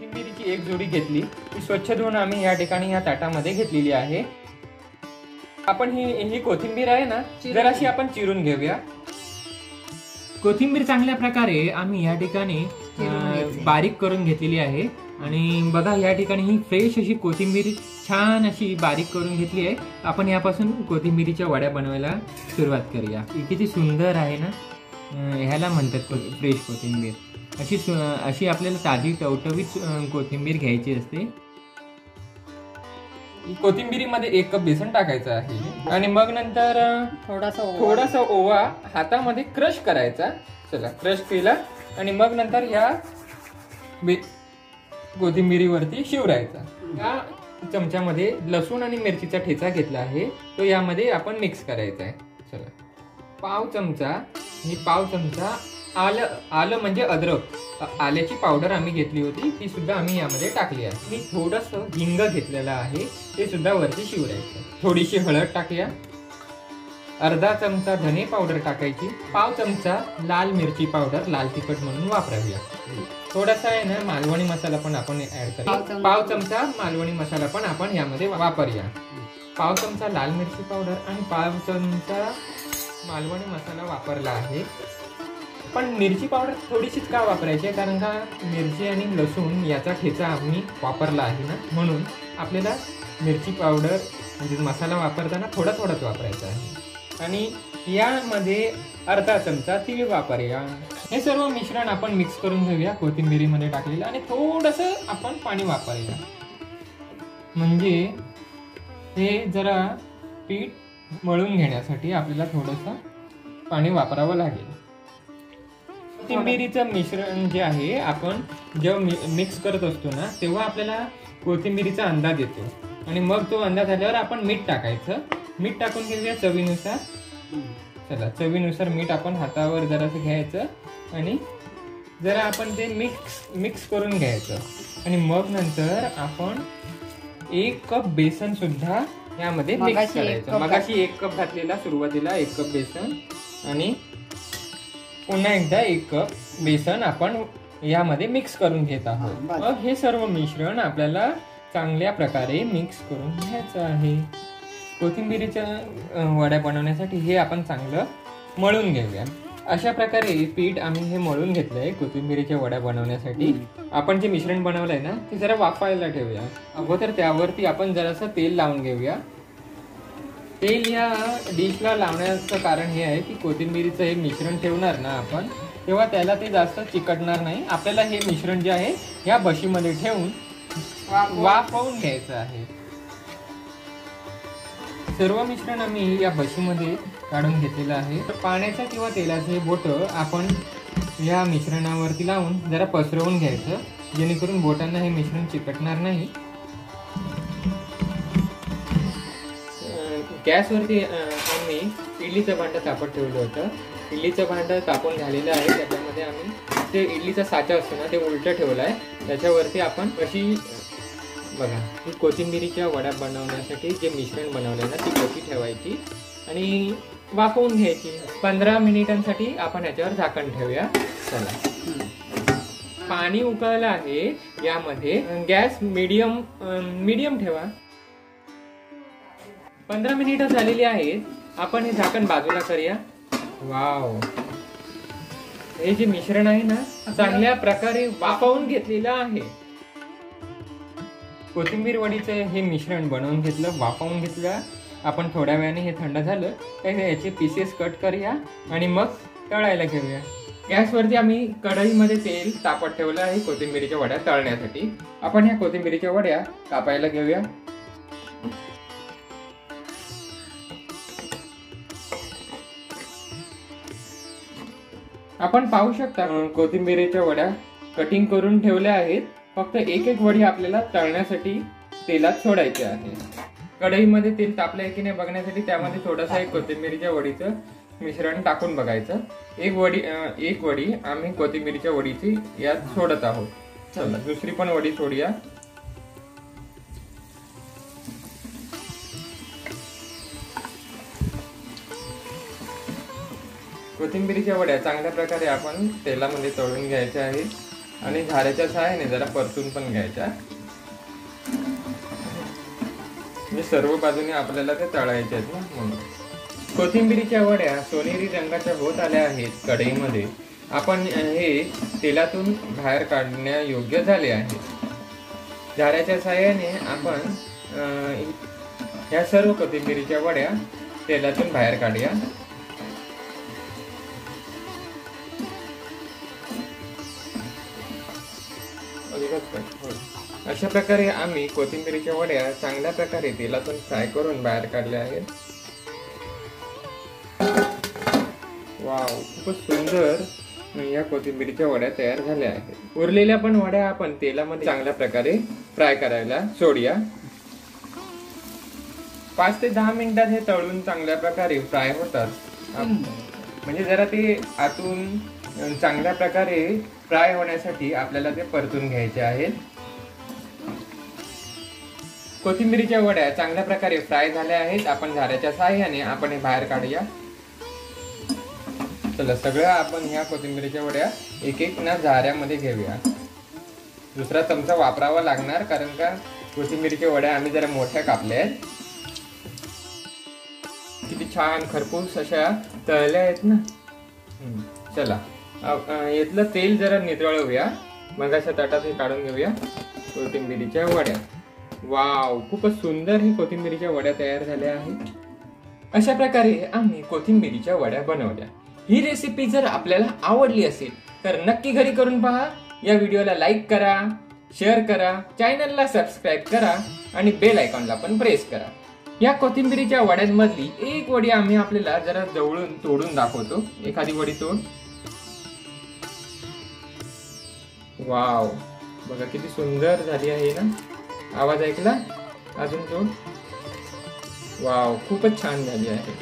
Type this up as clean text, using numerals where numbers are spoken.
कोथिंबीरीची एक जोडी घेतली, ती स्वच्छ धुवून आम्ही या ठिकाणी या ताटामध्ये घेतलेली आहे. आपण ही कोथिंबीर आहे ना, जराशी आपण चिरून घेऊया. कोथिंबीर चांगल्या प्रकारे आम्ही या ठिकाणी बारीक करून घेतलेली आहे. आणि बघा या ठिकाणी ही फ्रेश अशी कोथिंबीर छान अशी बारीक करून घेतली आहे. आपण यापासून कोथिंबीरीच्या वड्या बनवायला सुरुवात करूया. किती सुंदर आहे ना, ह्याला म्हणतात फ्रेश कोथिंबीर. अशी आपल्याला ताजी टवटवीत कोथिंबीर घ्यायची असते. कोथिंबीरीमध्ये 1 कप बेसन टाकायचं आहे आणि मग नंतर थोडासा ओवा हातामध्ये क्रश करायचा. चला, क्रश केला आणि मग नंतर या कोथिंबीरीवरती शिवरायचा. या चमच्यामध्ये लसूण आणि मिरचीचा ठेचा घेतला आहे, तो यामध्ये आपण मिक्स करायचा आहे. चला, पाव चमचा आलं म्हणजे अद्रक, आल्याची पावडर आम्ही घेतली होती, ती सुद्धा आम्ही यामध्ये टाकली आहे. मी थोडंसं हिंग घेतलेलं आहे, ते सुद्धा वरती शिवरायचं. थोडीशी हळद टाकूया. अर्धा चमचा धने पावडर टाकायची. पाव चमचा लाल मिरची पावडर, लाल तिखट म्हणून वापरावी. थोडासा आहे ना मालवणी मसाला पण आपण ऍड करूया. पाव चमचा मालवणी मसाला पण आपण यामध्ये वापरूया. पाव चमचा लाल मिरची पावडर आणि पाव चमचा मालवणी मसाला वापरला आहे. पण मिरची पावडर थोडीशीच का वापरायची आहे, कारण का मिरची आणि लसूण याचा ठेचा आम्ही वापरला आहे ना, म्हणून आपल्याला मिरची पावडर म्हणजे मसाला वापरताना थोडाच वापरायचा आहे. आणि यामध्ये अर्धा चमचा तीळ वापरूया. हे सर्व मिश्रण आपण मिक्स करून घेऊया कोथिंबीरीमध्ये टाकलेलं, आणि थोडंसं आपण पाणी वापरूया. म्हणजे हे जरा पीठ मळून घेण्यासाठी आपल्याला थोडंसं पाणी वापरावं लागेल. कोथिंबीरीचं मिश्रण जे आहे आपण जेव्हा मिक्स करत असतो ना, तेव्हा आपल्याला कोथिंबीरीचा अंदाज येतो. आणि मग तो अंदाज आल्यावर आपण मीठ टाकायचं. मीठ टाकून घेऊया चवीनुसार. चला, चवीनुसार मीठ आपण हातावर जरासं घ्यायचं आणि जरा आपण ते मिक्स करून घ्यायचं. आणि मग नंतर आपण 1 कप बेसन सुद्धा यामध्ये मिक्स करायचं. मगाशी 1 कप घातलेला सुरुवातीला, 1 कप बेसन, आणि पुन्हा एकदा 1 कप बेसन आपण यामध्ये मिक्स करून घेत आहोत. मग हे सर्व मिश्रण आपल्याला चांगल्या प्रकारे मिक्स करून घ्यायचं आहे. कोथिंबीरीच्या वड्या बनवण्यासाठी हे आपण चांगलं मळून घेऊया. अशा प्रकारे पीठ आम्ही हे मळून घेतलंय कोथिंबीरीच्या वड्या बनवण्यासाठी. आपण जे मिश्रण बनवलंय ना, ते जरा वाफायला ठेवूया. अगोदर त्यावरती आपण जरासं तेल लावून घेऊया. तेल या डिशला लावण्याचं कारण हे आहे की कोथिंबीरीचं हे मिश्रण ठेवणार ना आपण, तेव्हा त्याला ते जास्त चिकटणार नाही. आपल्याला हे मिश्रण जे आहे या बशीमध्ये ठेवून वाफवून घ्यायचं आहे. सर्व मिश्रण आम्ही या बशीमध्ये काढून घेतलेलं आहे. पाण्याचं किंवा तेलाचे बोटं आपण या मिश्रणावरती लावून जरा पसरवून घ्यायचं, जेणेकरून बोटांना हे मिश्रण चिकटणार नाही. गॅसवरती आम्ही इडलीचं भांडं तापत ठेवलं होतं. इडलीचं भांडं तापून झालेलं आहे. त्याच्यामध्ये आम्ही ते इडलीचा साचा असतो ना, ते उलटं ठेवलं आहे. त्याच्यावरती आपण अशी बघा ही कोथिंबीरीच्या वड्या बनवण्यासाठी जे मिश्रण बनवलं आहे ना, ती कशी ठेवायची आणि वाफवून घ्यायची. 15 मिनिटांसाठी आपण याच्यावर झाकण ठेवूया. चला, पाणी उकळलं आहे. यामध्ये गॅस मीडियम ठेवा. 15 मिनिटं झालेली आहेत. आपण हे झाकण बाजूला करूया. वाव, हे जे मिश्रण आहे ना, चांगल्या प्रकारे वाफवून घेतलेलं आहे. कोथिंबीर वडीचं हे मिश्रण बनवून घेतलं, वाफवून घेतलं. आपण थोड्या वेळाने हे थंड झालं तर याचे पीसेस कट करूया आणि मग तळायला घेऊया. गॅसवरती आम्ही कढईमध्ये तेल तापत ठेवलं आहे कोथिंबीरीच्या वड्या तळण्यासाठी. आपण ह्या कोथिंबीरीच्या वड्या कापायला घेऊया. आपण पाहू शकता कोथिंबीरीच्या वड्या कटिंग करून ठेवल्या आहेत. फक्त एक वडी आपल्याला तळण्यासाठी तेलात सोडायची आहे. कढईमध्ये तेल तापलंय की नाही बघण्यासाठी त्यामध्ये थोडासा एक कोथिंबीरीच्या वडीचं मिश्रण टाकून बघायचं. एक वडी आम्ही कोथिंबीरीच्या वडीची यात सोडत आहोत. चला, दुसरी पण वडी सोडूया. कोथिंबीरीच्या वड्या चांगल्या प्रकारे आपण तेलामध्ये तळून घ्यायच्या आहेत. आणि झाऱ्याच्या सहाय्याने जरा परतून पण घ्यायच्या. म्हणजे सर्व बाजूने आपल्याला ते तळायचे आहेत ना म्हणून. कोथिंबिरीच्या वड्या सोनेरी रंगाच्या होत आल्या आहेत कढईमध्ये. आपण हे तेलातून बाहेर काढण्यायोग्य झाले आहे. झाऱ्याच्या सहाय्याने आपण ह्या सर्व कोथिंबिरीच्या वड्या तेलातून बाहेर काढूया. अशा प्रकारे आम्ही कोथिंबिरीच्या वड्या चांगल्या प्रकारे तेलातून फ्राय करून बाहेर काढल्या आहेत. वाव, खूपच सुंदर या कोथिंबिरीच्या वड्या तयार झाल्या आहेत. उरलेल्या पण वड्या आपण तेलामध्ये चांगल्या प्रकारे फ्राय करायला सोडूया. 5 ते 10 मिनिटात हे तळून चांगल्या प्रकारे फ्राय होतात. म्हणजे जरा ते आतून चांगल्या प्रकारे फ्राय होण्यासाठी आपल्याला ते परतून घ्यायचे आहेत. कोथिंबिरीच्या वड्या चांगल्या प्रकारे फ्राय झाल्या आहेत. आपण झाऱ्याच्या सहाय्याने आपण हे बाहेर काढूया. चला, सगळं आपण ह्या कोथिंबिरीच्या वड्या एक एक ना झाऱ्यामध्ये घेऊया. दुसरा चमचा वापरावा लागणार कारण का कोथिंबिरीच्या वड्या आम्ही जरा मोठ्या कापल्या आहेत. किती छान खरपूस अशा तळल्या आहेत ना. चला, यातलं तेल जरा नितळवूया. मग अशा ताटात हे काढून घेऊया कोथिंबिरीच्या वड्या. वाव, खूपच सुंदर ही कोथिंबिरीच्या वड्या तयार झाल्या आहेत. अशा प्रकारे आम्ही कोथिंबिरीच्या वड्या बनवल्या. ही रेसिपी जर आपल्याला आवडली असेल तर नक्की घरी करून पहा. या व्हिडिओला लाईक करा, शेअर करा, चॅनलला सबस्क्राईब करा आणि बेल आयकॉनला पण प्रेस करा. या कोथिंबिरीच्या वड्यांमधली एक वडी आम्ही आपल्याला जरा जवळून तोडून दाखवतो. एखादी वडी तोड. वाव, बघा किती सुंदर झाली आहे ना. आवाज ऐकला? अजून तोड. वाव, खूपच छान झाली आहे.